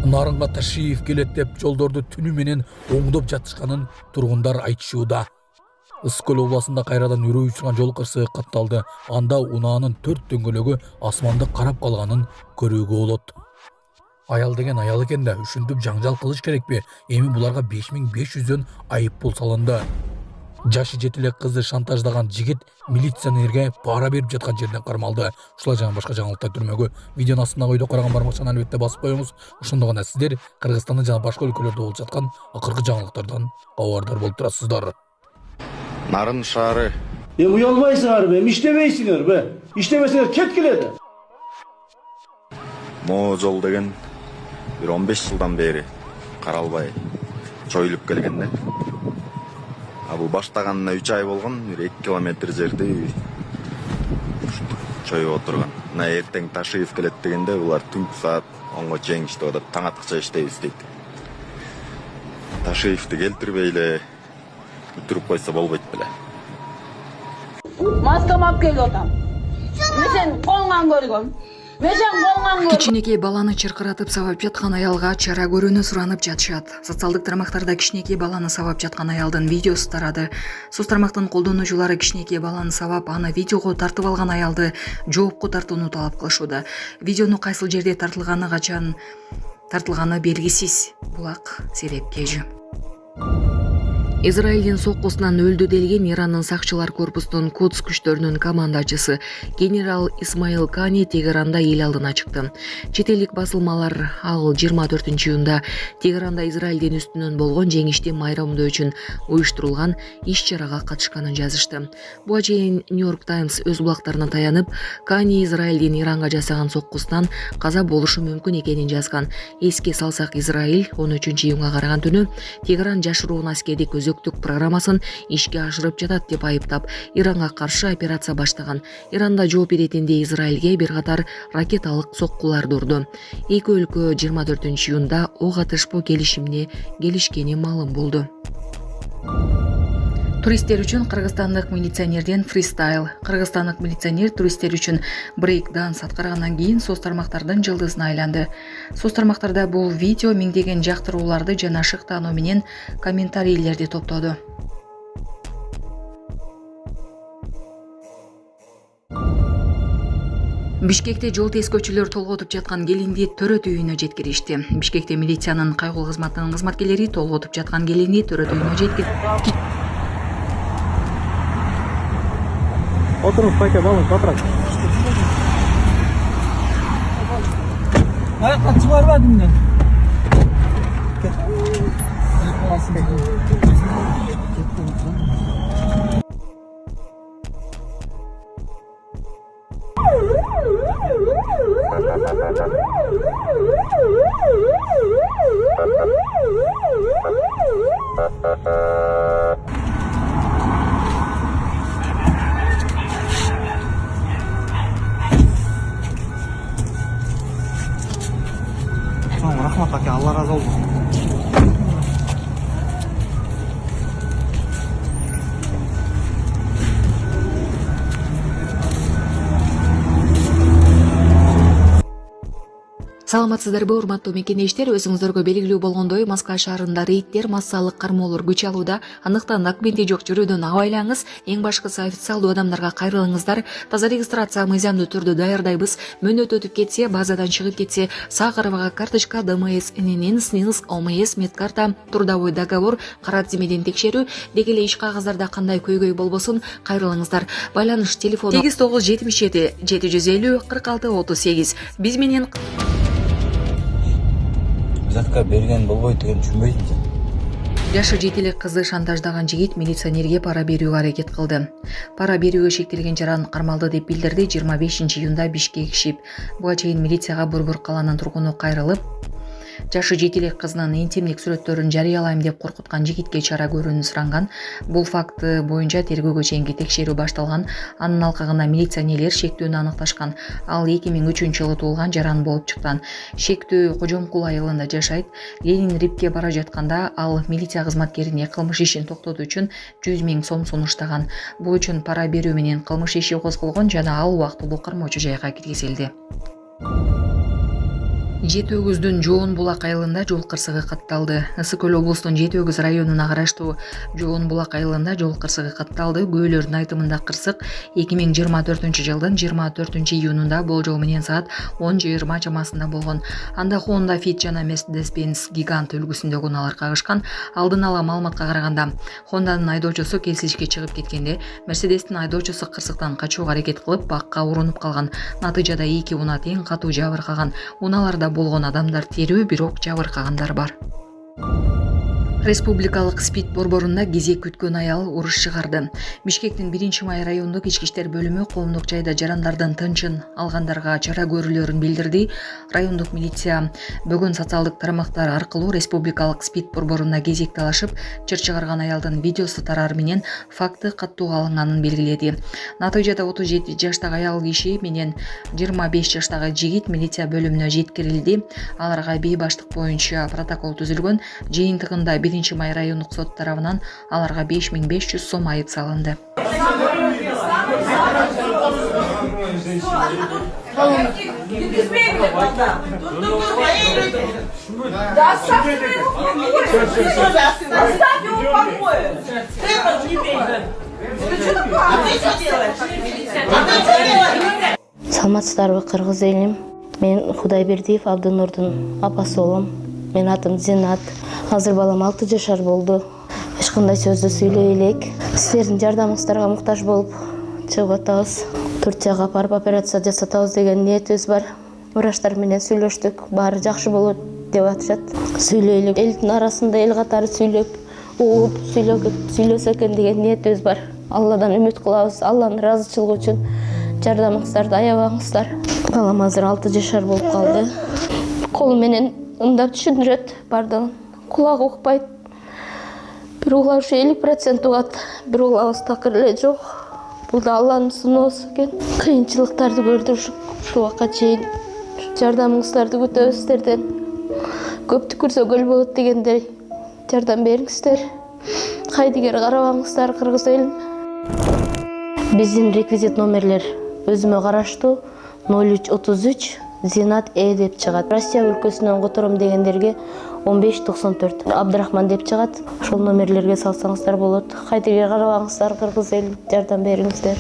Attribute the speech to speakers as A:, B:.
A: Нарынга Ташиев келет деп жолдорду түнү менен оңдоп жатышканын тургундар айтышууда. Ысык-Көл областында кайрадан үрөй учурган жол кырсыгы катталды. Анда унаанын 4 дөңгөлөгү асманды карап калганын көрүүгө болот. Аял деген аял экен да, ушинтип жаңжал кылыш керекпи? Эми буларга 5500дөн айып пул салынды. Жашы 7 элек кызды шантаждаган жигит милиционерге пара берип жаткан жерден кармалды. Ушулар жана башка жаңылыктар түрмөгү видеонун астына койдо караган бармакчаны албетте басып коюңуз. Ошондо гана сиздер Кыргызстанда жана башка өлкөлөрдө болуп жаткан акыркы жаңылыктардан кабардар болуп турасыздар.
B: Нарын шаары.
C: Уялбайсыңар бе, иштебейсиңер бе? Иштебесеңер кеткиледи.
B: Могу жол деген бир 15 жылдан бери каралбай чоюлуп келген да. Бул баштаганына 3 ай болгон, 1 километр жерди чоюп отурган. Мына эртең Ташиев келет дегенде булар түнкү саат 10го чейин иштеп атат, таң аткыча иштейбиз дейт. Ташиевди келтирбей эле бүтүрүп койсо болбойт беле.
D: Маскамы алып келип атам. Мен сени колуңан көргөм.
E: Кичинекей баланы чыркыратып сабап жаткан аялга чара көрүүнү суранып жатышат. Социалдык тармактарда кичинекей баланы сабап жаткан аялдын видеосу тарады. Соц тармактын колдонуучулары кичинекей баланы сабап, аны видеого тартып алган аялды жоопко тартууну талап кылышууда. Видеону кайсыл жерде тартылганы, качан тартылганы белгисиз. Булак серепкежи. Израилдин соккусунан өлдү делген Ирандын сакчылар корпусунун Кудс күчтөрүнүн командачысы генерал Исмаил Кани Тегеранда эл алдына чыкты. Чет элдик басылмалар ал 24-июнда Тегеранда Израилдин үстүнөн болгон жеңишти майрамдоо үчүн уюштурулган иш-чарага катышканын жазышты. Буга чейин Нью-Йорк Таймс өз булактарына таянып, Кани Израилдин Иранга жасаган соккусунан каза болушу мүмкүн экенин жазган. Эске салсак, Израиль 13-июнга караган түнү Тегеран жашыруун аскердик программасын ишке ашырып жатат деп айыптап, Иранга каршы операция баштаган. Иранда жооп иретинде Израилге бир катар ракеталык соккуларды урду. Эки өлкө 24-июнда ок атышпоо келишимине келишкени маалым болду. Туристтер үчүн кыргызстандык милиционерден фристайл. Кыргызстандык милиционер туристтер үчүн брейк-данс аткаргандан кийин соц тармактардын жылдызына айланды. Соц тармактарда бул видео миңдеген жактырууларды жана шыктануу менен комментарийлерди топтоду. Бишкекте жол тескөөчүлөр толготуп жаткан келинди төрөт үйүнө жеткиришти. Бишкекте милициянын кайгыл кызматынын кызматкерлери толготуп жаткан келинди төрөт үйүнө жеткирди.
F: Oturun paket alın toprak. Ayakta çıkarmadım ben. Rahmat aka, Allah razı olsun.
E: Саламатсыздарбы, урматтуу мекендештер, өзүңүздөргө белгилүү болгондой, Москва шаарында рейдтер, массалык кармоолор күч алууда. Андыктан документи жок жүрүүдөн абайлаңыз. Эң башкысы официалдуу адамдарга кайрылыңыздар. Таза регистрация мыйзамдуу түрдө даярдайбыз. Мөөнөт өтүп кетсе, базадан чыгып кетсе, саа карабага карточка, ДМС, ННН, СНИЛС, ОМС, медкарта, трудовой договор, кара тизмеден текшерүү, деги эле иш кагаздарда кандай көйгөй болбосун, кайрылыңыздар. Байланыш телефону 8977 750 46 38. Биз менен
F: Затка берген болбойт деген түшүнбөйсүң сен.
E: Жашы 7 элек кызды шантаждаган жигит милиционерге пара берүүгө аракет кылды. Пара берүүгө шектелген жаран кармалды деп билдирди 25-июнда Бишкек ШИП. Буга чейин милицияга Борбор калаанын тургуну кайрылып, жашы 7 элек кызынын интимдик сүрөттөрүн жарыялайм деп коркуткан жигитке чара көрүүнү суранган. Бул факты боюнча тергөөгө чейинки текшерүү башталган. Анын алкагында милиционерлер шектүүнү аныкташкан. Ал 2003-жылы туулган жаран болуп чыккан. Шектүү Кожомкул айылында жашайт. Ленин Рипке бара жатканда ал милиция кызматкерине кылмыш ишин токтотуу үчүн 100 000 сом сунуштаган. Бул үчүн пара берүү менен кылмыш иши козголгон жана ал убактылуу кармоочу жайга киргизилди. Жети Өгүздүн Жоон Булак айылында жол кырсыгы катталды. Ысык Көл облусунун Жети Өгүз районуна караштуу Жоон Булак айылында жол кырсыгы катталды. Күбөлөрдүн айтымында кырсык 2024-жылдын 24-июнунда болжол менен саат 10:20 чамасында болгон. Анда Honda Fit жана Mercedes-Benz гигант үлгүсүндөгү унаалар кагышкан. Алдын ала маалыматка караганда, Honda'нын айдоочусу келсилишке чыгып кеткенде, Mercedes-тин айдоочусу кырсыктан качууга аракет кылып, бакка урунуп калган. Натыйжада эки унаа тең катуу жабыркаган. Унааларда болгон адамдар тирүү, бирок жабыркагандар бар. Республикалык СПИД борборунда кезек күткөн аял уруш чыгарды. Бишкектин 1-май райондук ички иштер бөлүмү коомдук жайда жарандардын тынчын алгандарга чара көрүлөрүн билдирди. Райондук милиция бөгөн социалдык тармактар аркылуу республикалык СПИД борборуна кезек талашып, чыр чыгарган аялдын видеосу тараар менен факты каттууга алынганын белгиледи. Натыйжада 37 жаштагы аял киши менен 25 жаштагы жигит милиция бөлүмүнө жеткирилди. Аларга бейбаштык боюнча протокол түзүлгөн. Жыйынтыгында 1-май райондук сот тарабынан аларга 5500 сом айып салынды.
G: Саламатсыздарбы, кыргыз элим? Мен Кудайбердиев Абдынурдун апасы болом. Мен атым Зинат. Азыр балам 6 жашар болду. Эч кандай сөздү сүйлөй элек. Силердин жардамыңыздарга муктаж болуп чыгып атабыз. Турцияга барып операция жасатабыз деген ниетибиз бар. Врачтар менен сүйлөштүк. Баары жакшы болот деп атышат. Сүйлөй элек. Элдин арасында эл катары сүйлөп, угуп сүйлөсө экен деген ниетибиз бар. Алладан үмүт кылабыз. Алланын ыраазычылыгы үчүн жардамыңыздарды аябаңыздар. Балам азыр 6 жашар болуп калды. Колу менен ымдап түшүндүрөт бардыгын. Кулагы укпайт. Бир угла ушу 50% угат, бир углабыз такыр эле жок. Бул да Алланын сыноосу экен. Кыйынчылыктарды көрдүк ушул убакка чейин. Жардамыңыздарды күтөбүз сиздерден. Көптү көрсө көл болот дегендей жардам бериңиздер. Кайдыгер карабаңыздар, кыргыз элим. Биздин реквизит номерлер өзүмө караштуу 0333 Зинат деп чыгат. Россия өлкөсүнөн котором дегендерге 1594 Абдрахман деп чыгат. Ошол номерлерге салсаңыздар болот. Кайдыгер карабаңыздар, кыргыз элим, жардам бериңиздер.